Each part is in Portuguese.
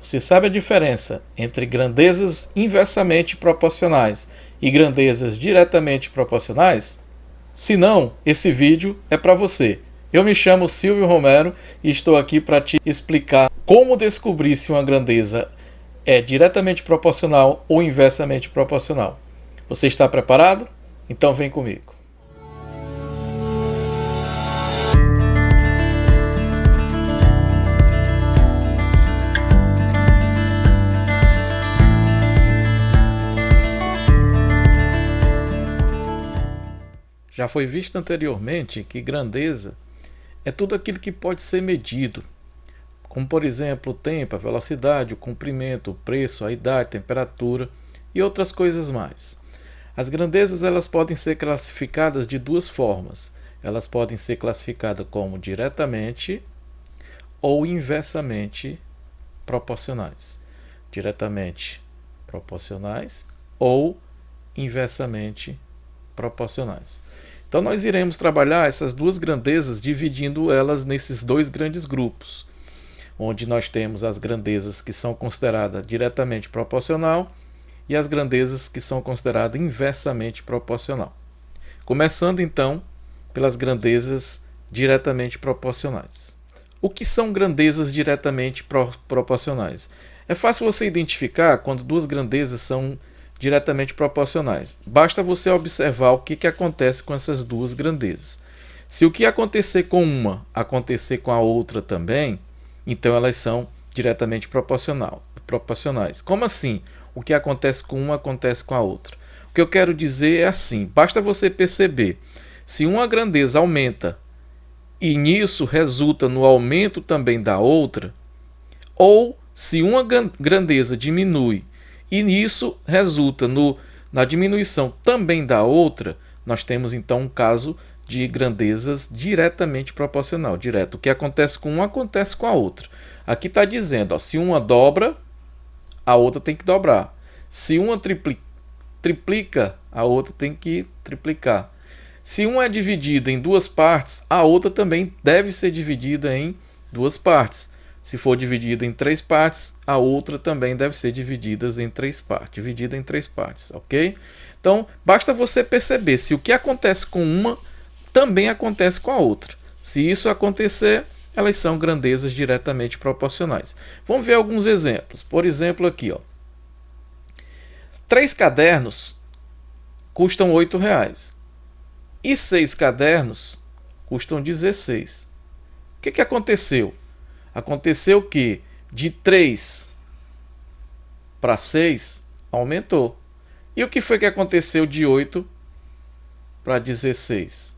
Você sabe a diferença entre grandezas inversamente proporcionais e grandezas diretamente proporcionais? Se não, esse vídeo é para você. Eu me chamo Silvio Romero e estou aqui para te explicar como descobrir se uma grandeza é diretamente proporcional ou inversamente proporcional. Você está preparado? Então vem comigo. Já foi visto anteriormente que grandeza é tudo aquilo que pode ser medido, como por exemplo o tempo, a velocidade, o comprimento, o preço, a idade, a temperatura e outras coisas mais. As grandezas elas podem ser classificadas de duas formas. Elas podem ser classificadas como diretamente ou inversamente proporcionais. Diretamente proporcionais ou inversamente proporcionais. Então nós iremos trabalhar essas duas grandezas dividindo elas nesses dois grandes grupos, onde nós temos as grandezas que são consideradas diretamente proporcional e as grandezas que são consideradas inversamente proporcional. Começando então pelas grandezas diretamente proporcionais. O que são grandezas diretamente proporcionais? É fácil você identificar quando duas grandezas são diretamente proporcionais. Basta você observar o que acontece com essas duas grandezas. Se o que acontecer com uma acontecer com a outra também, então elas são diretamente proporcionais. Como assim? O que acontece com uma acontece com a outra. O que eu quero dizer é assim, basta você perceber, se uma grandeza aumenta e nisso resulta no aumento também da outra, ou se uma grandeza diminui e nisso resulta na diminuição também da outra, nós temos então um caso de grandezas diretamente proporcional. Direto. O que acontece com uma acontece com a outra. Aqui está dizendo, se uma dobra, a outra tem que dobrar. Se uma triplica, a outra tem que triplicar. Se uma é dividida em duas partes, a outra também deve ser dividida em duas partes. Se for dividida em três partes, a outra também deve ser dividida em três partes, ok? Então, basta você perceber se o que acontece com uma também acontece com a outra. Se isso acontecer, elas são grandezas diretamente proporcionais. Vamos ver alguns exemplos. Por exemplo, aqui, 3 cadernos custam R$8 e 6 cadernos custam 16. O que aconteceu? Aconteceu que de 3 para 6 aumentou. E o que foi que aconteceu de 8 para 16?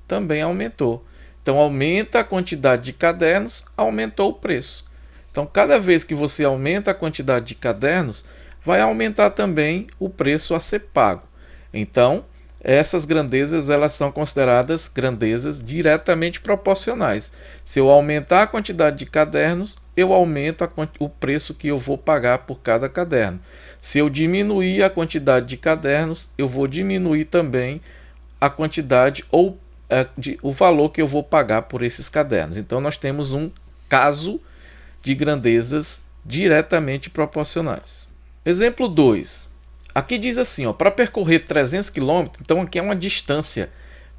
Também aumentou. Então aumenta a quantidade de cadernos, aumentou o preço. Então cada vez que você aumenta a quantidade de cadernos, vai aumentar também o preço a ser pago. Então essas grandezas elas são consideradas grandezas diretamente proporcionais. Se eu aumentar a quantidade de cadernos, eu aumento o preço que eu vou pagar por cada caderno. Se eu diminuir a quantidade de cadernos, eu vou diminuir também a quantidade ou o valor que eu vou pagar por esses cadernos. Então nós temos um caso de grandezas diretamente proporcionais. Exemplo 2. Aqui diz assim, para percorrer 300 km, então aqui é uma distância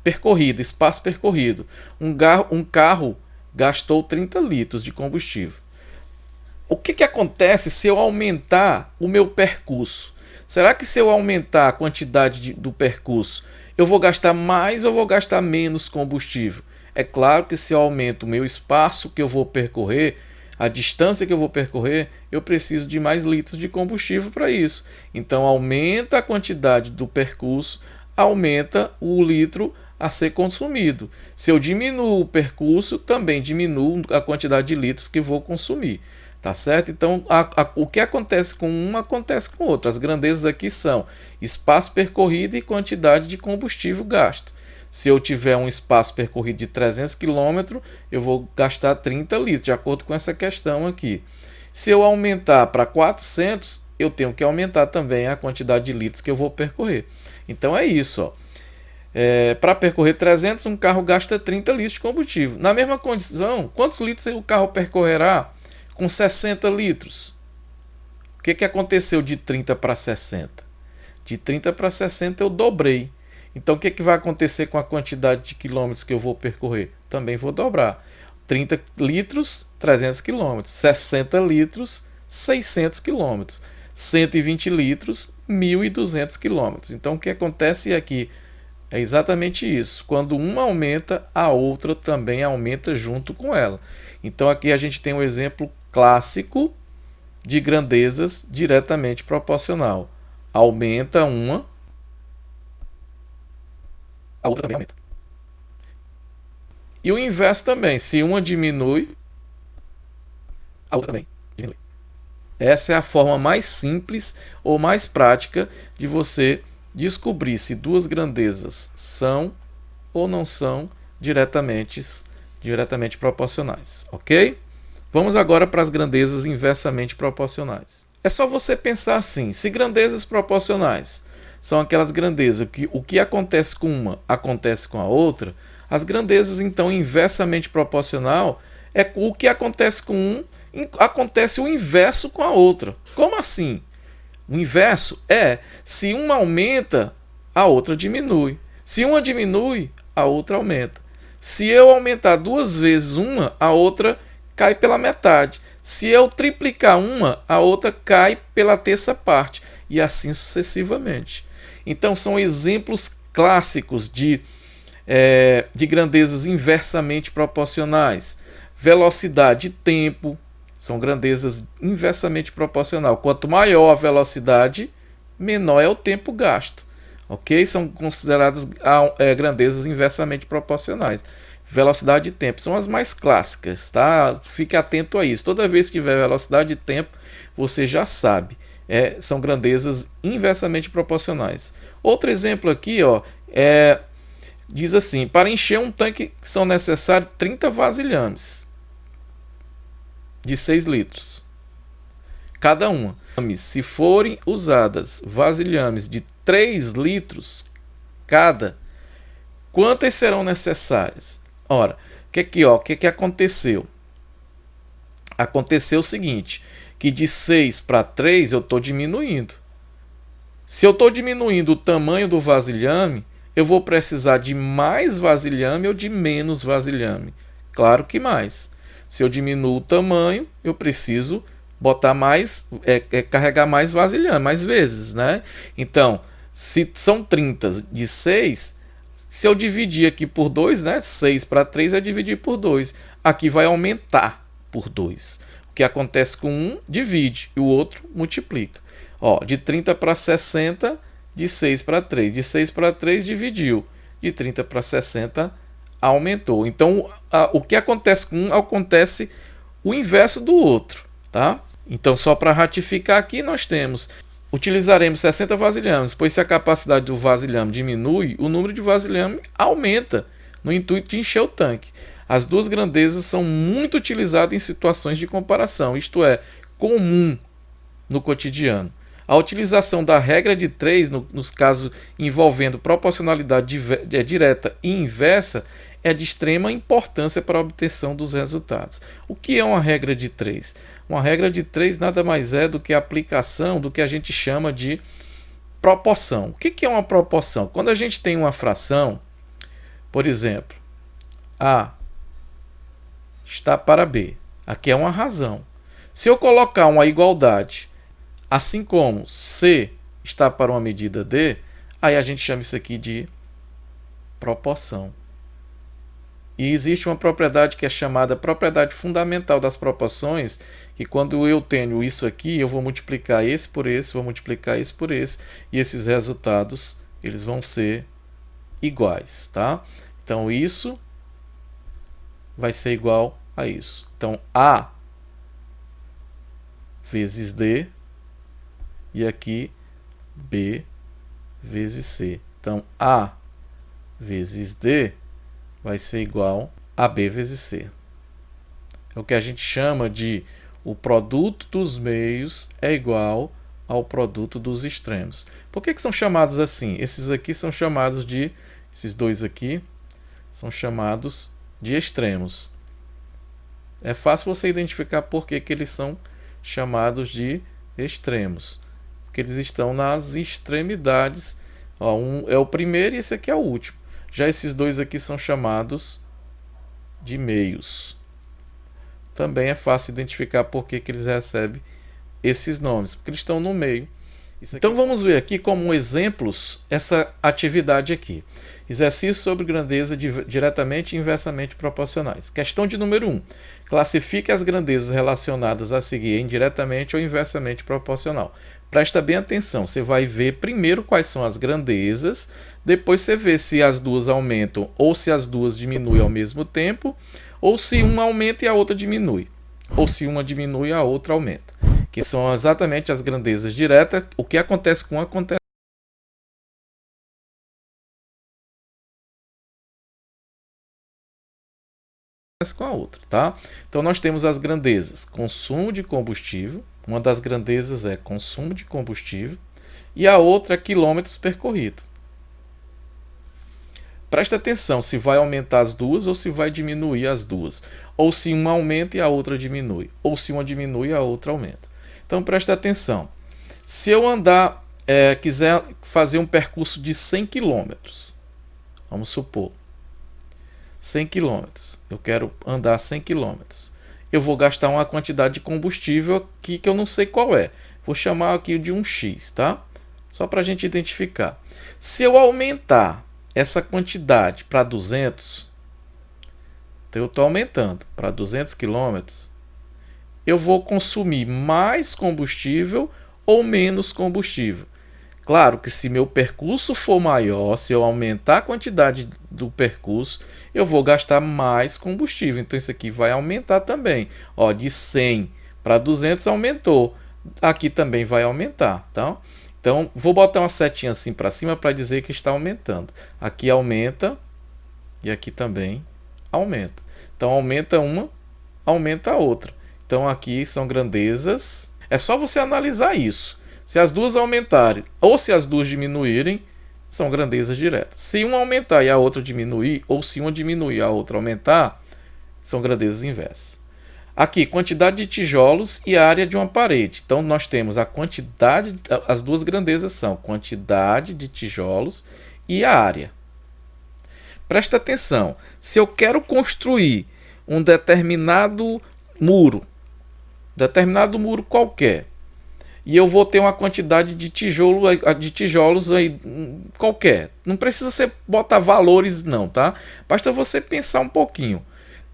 percorrida, espaço percorrido. Um carro gastou 30 litros de combustível. O que acontece se eu aumentar o meu percurso? Será que se eu aumentar a quantidade do percurso, eu vou gastar mais ou vou gastar menos combustível? É claro que se eu aumento o meu espaço que eu vou percorrer, a distância que eu vou percorrer, eu preciso de mais litros de combustível para isso. Então aumenta a quantidade do percurso, aumenta o litro a ser consumido. Se eu diminuo o percurso, também diminuo a quantidade de litros que vou consumir. Tá certo? Então o que acontece com uma acontece com outra. As grandezas aqui são espaço percorrido e quantidade de combustível gasto. Se eu tiver um espaço percorrido de 300 km, eu vou gastar 30 litros, de acordo com essa questão aqui. Se eu aumentar para 400, eu tenho que aumentar também a quantidade de litros que eu vou percorrer. Então é isso. Para percorrer 300, um carro gasta 30 litros de combustível. Na mesma condição, quantos litros o carro percorrerá com 60 litros. O que aconteceu de 30 para 60? De 30 para 60 eu dobrei. Então o que vai acontecer com a quantidade de quilômetros que eu vou percorrer? Também vou dobrar. 30 litros, 300 quilômetros. 60 litros, 600 quilômetros. 120 litros, 1.200 quilômetros. Então o que acontece aqui é exatamente isso. Quando uma aumenta, a outra também aumenta junto com ela. Então aqui a gente tem um exemplo clássico de grandezas diretamente proporcional. Aumenta uma, a outra também aumenta. E o inverso também. Se uma diminui, a outra também diminui. Essa é a forma mais simples ou mais prática de você descobrir se duas grandezas são ou não são diretamente proporcionais, ok? Vamos agora para as grandezas inversamente proporcionais. É só você pensar assim, se grandezas proporcionais são aquelas grandezas que o que acontece com uma acontece com a outra, as grandezas então inversamente proporcional é o que acontece com um, acontece o inverso com a outra. Como assim? O inverso é se uma aumenta, a outra diminui. Se uma diminui, a outra aumenta. Se eu aumentar duas vezes uma, a outra cai pela metade. Se eu triplicar uma, a outra cai pela terça parte. E assim sucessivamente. Então são exemplos clássicos de grandezas inversamente proporcionais. Velocidade e tempo são grandezas inversamente proporcional. Quanto maior a velocidade, menor é o tempo gasto. Ok? São consideradas grandezas inversamente proporcionais. Velocidade e tempo são as mais clássicas, tá? Fique atento a isso. Toda vez que tiver velocidade e tempo, você já sabe. São grandezas inversamente proporcionais. Outro exemplo aqui, ó, diz assim: para encher um tanque são necessários 30 vasilhames de 6 litros cada uma. Se forem usadas vasilhames de 3 litros cada, quantas serão necessárias? Ora, o que aconteceu? Aconteceu o seguinte, que de 6 para 3 eu estou diminuindo. Se eu estou diminuindo o tamanho do vasilhame, eu vou precisar de mais vasilhame ou de menos vasilhame? Claro que mais. Se eu diminuo o tamanho, eu preciso botar mais, carregar mais vasilhame, mais vezes, né? Então, se são 30 de 6, se eu dividir aqui por 2, né? 6 para 3 é dividir por 2. Aqui vai aumentar por 2. O que acontece com um, divide, e o outro multiplica. Ó, de 30 para 60, de 6 para 3. De 6 para 3 dividiu. De 30 para 60 aumentou. Então, o que acontece com um, acontece o inverso do outro, tá? Então, só para ratificar aqui, nós temos: utilizaremos 60 vasilhames, pois se a capacidade do vasilhame diminui, o número de vasilhame aumenta, no intuito de encher o tanque. As duas grandezas são muito utilizadas em situações de comparação, isto é, comum no cotidiano. A utilização da regra de 3, nos casos envolvendo proporcionalidade direta e inversa, é de extrema importância para a obtenção dos resultados. O que é uma regra de 3? Uma regra de 3 nada mais é do que a aplicação do que a gente chama de proporção. O que é uma proporção? Quando a gente tem uma fração, por exemplo, A está para B. Aqui é uma razão. Se eu colocar uma igualdade, assim como C está para uma medida D, aí a gente chama isso aqui de proporção. E existe uma propriedade que é chamada propriedade fundamental das proporções, que quando eu tenho isso aqui, eu vou multiplicar esse por esse, vou multiplicar esse por esse, e esses resultados eles vão ser iguais, tá? Então isso vai ser igual a isso. Então A vezes D e aqui B vezes C. Então A vezes D vai ser igual a B vezes C. É o que a gente chama de o produto dos meios é igual ao produto dos extremos. Por que são chamados assim? Esses aqui são chamados de, esses dois aqui são chamados de extremos. É fácil você identificar por que eles são chamados de extremos. Porque eles estão nas extremidades. Ó, um é o primeiro e esse aqui é o último. Já esses dois aqui são chamados de meios. Também é fácil identificar por que eles recebem esses nomes, porque eles estão no meio. Então vamos ver aqui como exemplos essa atividade aqui. Exercício sobre grandeza diretamente e inversamente proporcionais. Questão de número 1. Classifique as grandezas relacionadas a seguir em diretamente ou inversamente proporcional. Presta bem atenção, você vai ver primeiro quais são as grandezas, depois você vê se as duas aumentam ou se as duas diminuem ao mesmo tempo, ou se uma aumenta e a outra diminui, ou se uma diminui e a outra aumenta. Que são exatamente as grandezas diretas. O que acontece com uma acontece com a outra, tá? Então nós temos as grandezas consumo de combustível, uma das grandezas é consumo de combustível e a outra é quilômetros percorridos. Presta atenção se vai aumentar as duas ou se vai diminuir as duas, ou se uma aumenta e a outra diminui, ou se uma diminui e a outra aumenta. Então presta atenção. Se eu quiser fazer um percurso de 100 km, vamos supor, 100 km, eu quero andar 100 km, eu vou gastar uma quantidade de combustível aqui que eu não sei qual é. Vou chamar aqui de um X, tá? Só para a gente identificar. Se eu aumentar essa quantidade para 200, então eu estou aumentando para 200 km, eu vou consumir mais combustível ou menos combustível. Claro que se meu percurso for maior, se eu aumentar a quantidade do percurso, eu vou gastar mais combustível. Então isso aqui vai aumentar também. Ó, de 100 para 200 aumentou. Aqui também vai aumentar, tá? Então vou botar uma setinha assim para cima para dizer que está aumentando. Aqui aumenta e aqui também aumenta. Então aumenta uma, aumenta a outra. Então aqui são grandezas. É só você analisar isso. Se as duas aumentarem ou se as duas diminuírem, são grandezas diretas. Se uma aumentar e a outra diminuir, ou se uma diminuir e a outra aumentar, são grandezas inversas. Aqui, quantidade de tijolos e área de uma parede. Então nós temos a quantidade, as duas grandezas são quantidade de tijolos e a área. Presta atenção, se eu quero construir um determinado muro qualquer, e eu vou ter uma quantidade de tijolos aí qualquer. Não precisa você botar valores não, tá? Basta você pensar um pouquinho.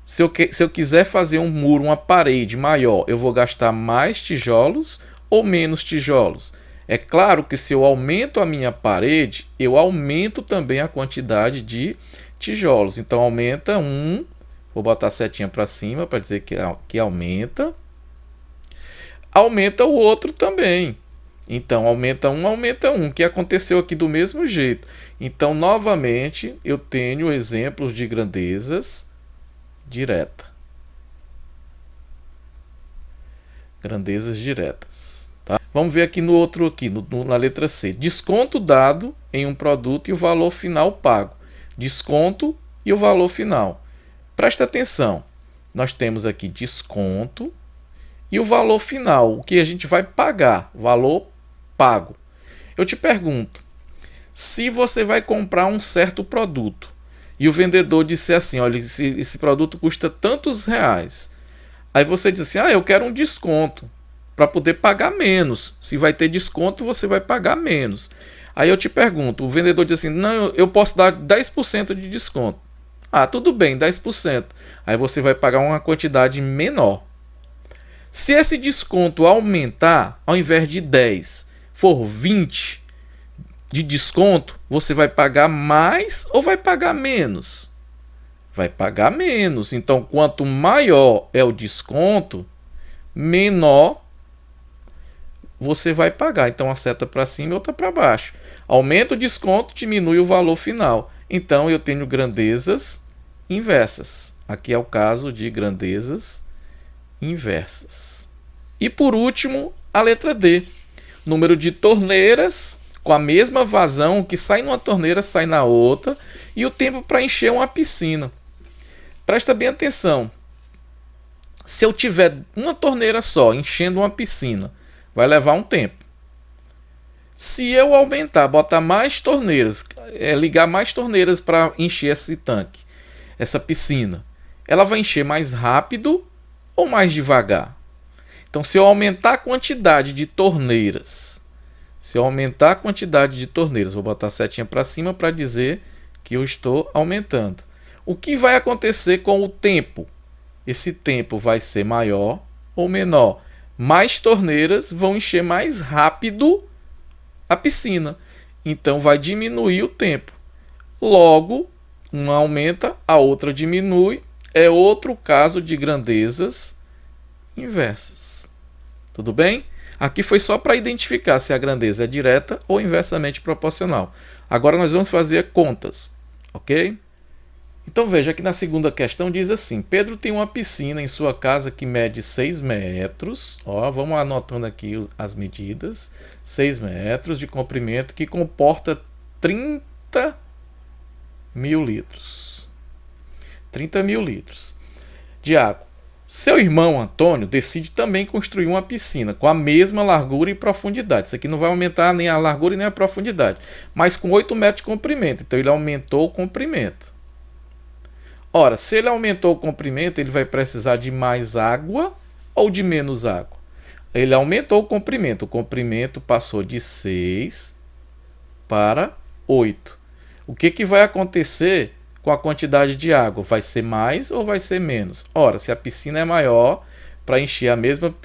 Se eu quiser fazer um muro, uma parede maior, eu vou gastar mais tijolos ou menos tijolos? É claro que se eu aumento a minha parede, eu aumento também a quantidade de tijolos. Então aumenta um, vou botar a setinha para cima para dizer que aumenta. Aumenta o outro também. Então, aumenta um, que aconteceu aqui do mesmo jeito. Então, novamente, eu tenho exemplos de grandezas direta. Grandezas diretas. Tá? Vamos ver aqui no outro, aqui, na letra C. Desconto dado em um produto e o valor final pago. Desconto e o valor final. Presta atenção. Nós temos aqui desconto e o valor final, o que a gente vai pagar, valor pago. Eu te pergunto, se você vai comprar um certo produto e o vendedor disser assim, olha, esse produto custa tantos reais. Aí você diz assim, eu quero um desconto para poder pagar menos. Se vai ter desconto, você vai pagar menos. Aí eu te pergunto, o vendedor diz assim, não, eu posso dar 10% de desconto. Tudo bem, 10%. Aí você vai pagar uma quantidade menor. Se esse desconto aumentar, ao invés de 10, for 20 de desconto, você vai pagar mais ou vai pagar menos? Vai pagar menos. Então, quanto maior é o desconto, menor você vai pagar. Então, a seta para cima e outra para baixo. Aumenta o desconto, diminui o valor final. Então, eu tenho grandezas inversas. Aqui é o caso de grandezas inversas. E por último, a letra D. Número de torneiras com a mesma vazão, o que sai numa torneira sai na outra, e o tempo para encher uma piscina. Presta bem atenção. Se eu tiver uma torneira só enchendo uma piscina, vai levar um tempo. Se eu aumentar, botar mais torneiras, ligar mais torneiras para encher esse tanque, essa piscina, ela vai encher mais rápido ou mais devagar? Então, se eu aumentar a quantidade de torneiras, vou botar a setinha para cima para dizer que eu estou aumentando. O que vai acontecer com o tempo? Esse tempo vai ser maior ou menor? Mais torneiras vão encher mais rápido a piscina. Então vai diminuir o tempo. Logo, uma aumenta, a outra diminui. É outro caso de grandezas inversas. Tudo bem? Aqui foi só para identificar se a grandeza é direta ou inversamente proporcional. Agora nós vamos fazer contas, ok? Então veja que na segunda questão diz assim: Pedro tem uma piscina em sua casa que mede 6 metros. Ó, vamos anotando aqui as medidas. 6 metros de comprimento, que comporta 30 mil litros. 30 mil litros de água. Seu irmão Antônio decide também construir uma piscina com a mesma largura e profundidade. Isso aqui não vai aumentar nem a largura nem a profundidade, mas com 8 metros de comprimento. Então ele aumentou o comprimento. Ora, se ele aumentou o comprimento, ele vai precisar de mais água ou de menos água? Ele aumentou o comprimento passou de 6 para 8. O que vai acontecer com a quantidade de água? Vai ser mais ou vai ser menos? Ora, se a piscina é maior, para encher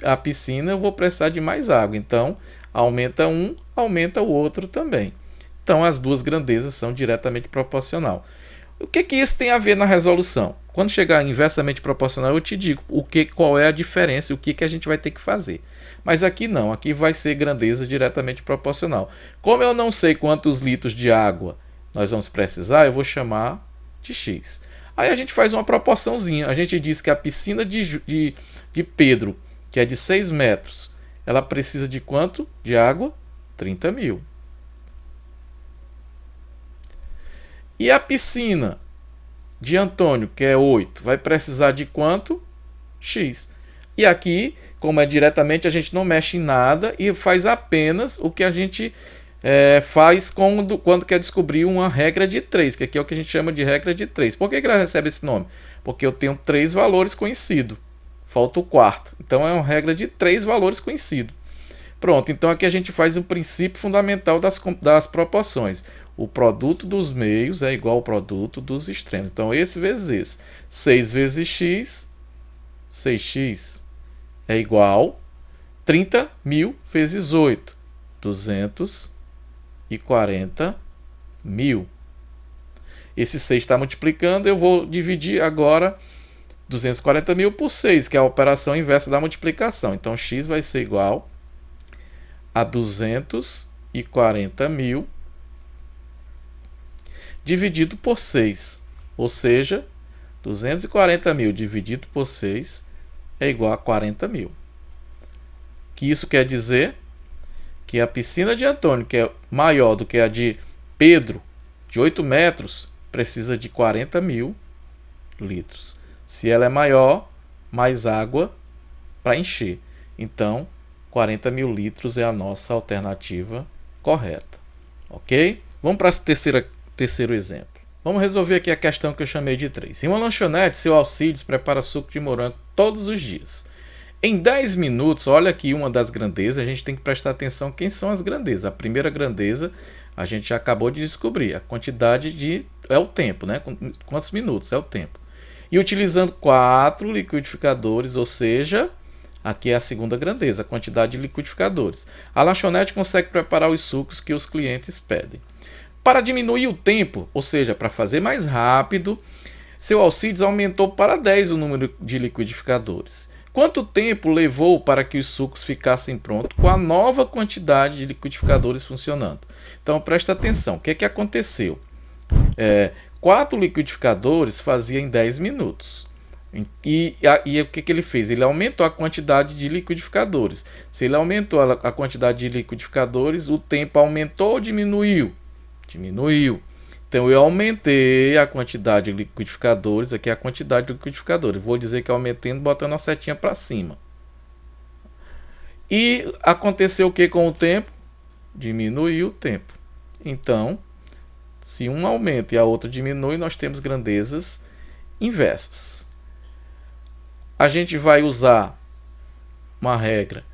a piscina, eu vou precisar de mais água. Então, aumenta um, aumenta o outro também. Então, as duas grandezas são diretamente proporcionais. O que isso tem a ver na resolução? Quando chegar inversamente proporcional, eu te digo qual é a diferença e o que a gente vai ter que fazer. Mas aqui não, aqui vai ser grandeza diretamente proporcional. Como eu não sei quantos litros de água nós vamos precisar, eu vou chamar de X. Aí a gente faz uma proporçãozinha. A gente diz que a piscina de Pedro, que é de 6 metros, ela precisa de quanto de água? 30 mil. E a piscina de Antônio, que é 8, vai precisar de quanto? X. E aqui, como é diretamente, a gente não mexe em nada e faz apenas o que a gente faz quando quer descobrir uma regra de 3, que aqui é o que a gente chama de regra de 3. Por que ela recebe esse nome? Porque eu tenho 3 valores conhecidos. Falta o quarto. Então é uma regra de 3 valores conhecidos. Pronto, então aqui a gente faz o princípio fundamental das proporções. O produto dos meios é igual ao produto dos extremos. Então, esse vezes esse. 6 vezes x, 6x é igual a 30 mil vezes 8, 240 mil. Esse 6 está multiplicando, eu vou dividir agora 240 mil por 6, que é a operação inversa da multiplicação. Então, x vai ser igual a 240 mil dividido por 6, ou seja, 240 mil dividido por 6 é igual a 40 mil. Que isso quer dizer que a piscina de Antônio, que é maior do que a de Pedro, de 8 metros, precisa de 40 mil litros. Se ela é maior, mais água para encher. Então, 40 mil litros é a nossa alternativa correta. Ok? Vamos para o terceiro exemplo. Vamos resolver aqui a questão que eu chamei de 3. Em uma lanchonete, seu Alcides prepara suco de morango todos os dias. Em 10 minutos, olha aqui uma das grandezas, a gente tem que prestar atenção quem são as grandezas. A primeira grandeza a gente já acabou de descobrir, a quantidade é o tempo, né? Quantos minutos é o tempo. E utilizando 4 liquidificadores, ou seja, aqui é a segunda grandeza, a quantidade de liquidificadores. A lanchonete consegue preparar os sucos que os clientes pedem. Para diminuir o tempo, ou seja, para fazer mais rápido, seu Alcides aumentou para 10 o número de liquidificadores. Quanto tempo levou para que os sucos ficassem prontos com a nova quantidade de liquidificadores funcionando? Então, presta atenção. O que é que aconteceu? 4 liquidificadores fazia em 10 minutos. E o que ele fez? Ele aumentou a quantidade de liquidificadores. Se ele aumentou a quantidade de liquidificadores, o tempo aumentou ou diminuiu? Diminuiu. Então eu aumentei a quantidade de liquidificadores, aqui é a quantidade de liquidificadores. Vou dizer que aumentei botando a setinha para cima. E aconteceu o que com o tempo? Diminuiu o tempo. Então, se um aumenta e a outra diminui, nós temos grandezas inversas. A gente vai usar uma regra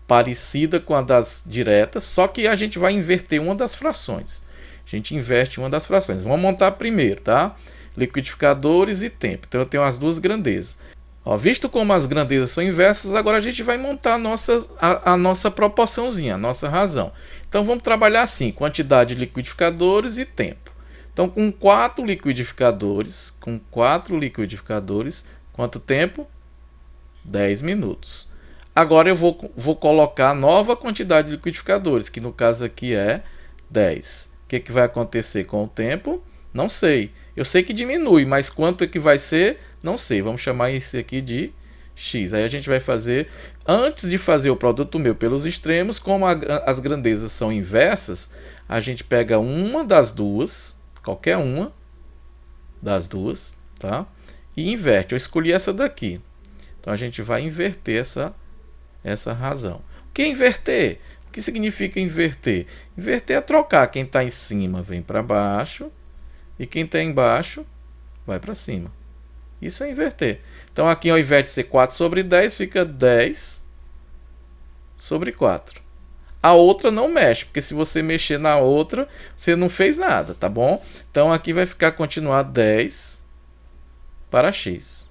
parecida com a das diretas, só que a gente vai inverter uma das frações. A gente inverte uma das frações. Vamos montar primeiro, tá? Liquidificadores e tempo. Então eu tenho as duas grandezas. Ó, visto como as grandezas são inversas, agora a gente vai montar a nossa proporçãozinha, a nossa razão. Então vamos trabalhar assim, quantidade de liquidificadores e tempo. Então com 4 liquidificadores, quanto tempo? 10 minutos. Agora eu vou colocar a nova quantidade de liquidificadores, que no caso aqui é 10. O que vai acontecer com o tempo? Não sei. Eu sei que diminui, mas quanto é que vai ser? Não sei. Vamos chamar isso aqui de x. Aí a gente vai fazer, antes de fazer o produto meu pelos extremos, como as grandezas são inversas, a gente pega uma das duas, qualquer uma das duas, tá? E inverte. Eu escolhi essa daqui. Então a gente vai inverter essa razão. O que é inverter? O que significa inverter? Inverter é trocar. Quem está em cima vem para baixo e quem está embaixo vai para cima. Isso é inverter. Então aqui ao invés de ser 4 sobre 10, fica 10 sobre 4. A outra não mexe, porque se você mexer na outra, você não fez nada, tá bom? Então aqui vai continuar 10 para x.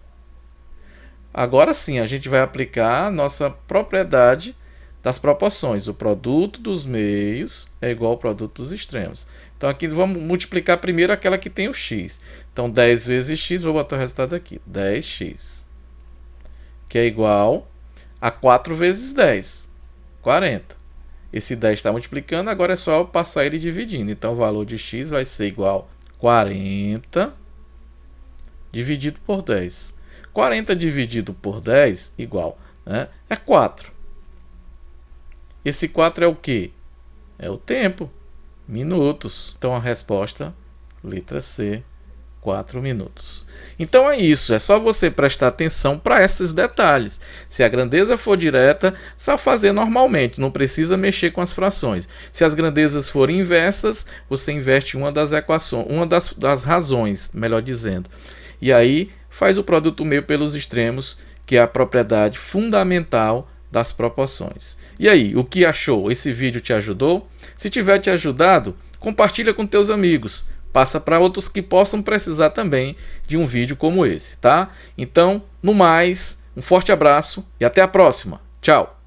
Agora sim, a gente vai aplicar a nossa propriedade das proporções. O produto dos meios é igual ao produto dos extremos. Então aqui vamos multiplicar primeiro aquela que tem o x. Então 10 vezes x, vou botar o resultado aqui, 10x. Que é igual a 4 vezes 10, 40. Esse 10 está multiplicando, agora é só passar ele dividindo. Então o valor de x vai ser igual a 40 dividido por 10. 40 dividido por 10 igual, né, é 4. Esse 4 é o quê? É o tempo, minutos. Então a resposta, letra C, 4 minutos. Então é isso, é só você prestar atenção para esses detalhes. Se a grandeza for direta, só fazer normalmente, não precisa mexer com as frações. Se as grandezas forem inversas, você inverte uma das equações, uma das razões, melhor dizendo. E aí faz o produto meio pelos extremos, que é a propriedade fundamental das proporções. E aí, o que achou? Esse vídeo te ajudou? Se tiver te ajudado, compartilha com teus amigos. Passa para outros que possam precisar também de um vídeo como esse, tá? Então, no mais, um forte abraço e até a próxima. Tchau!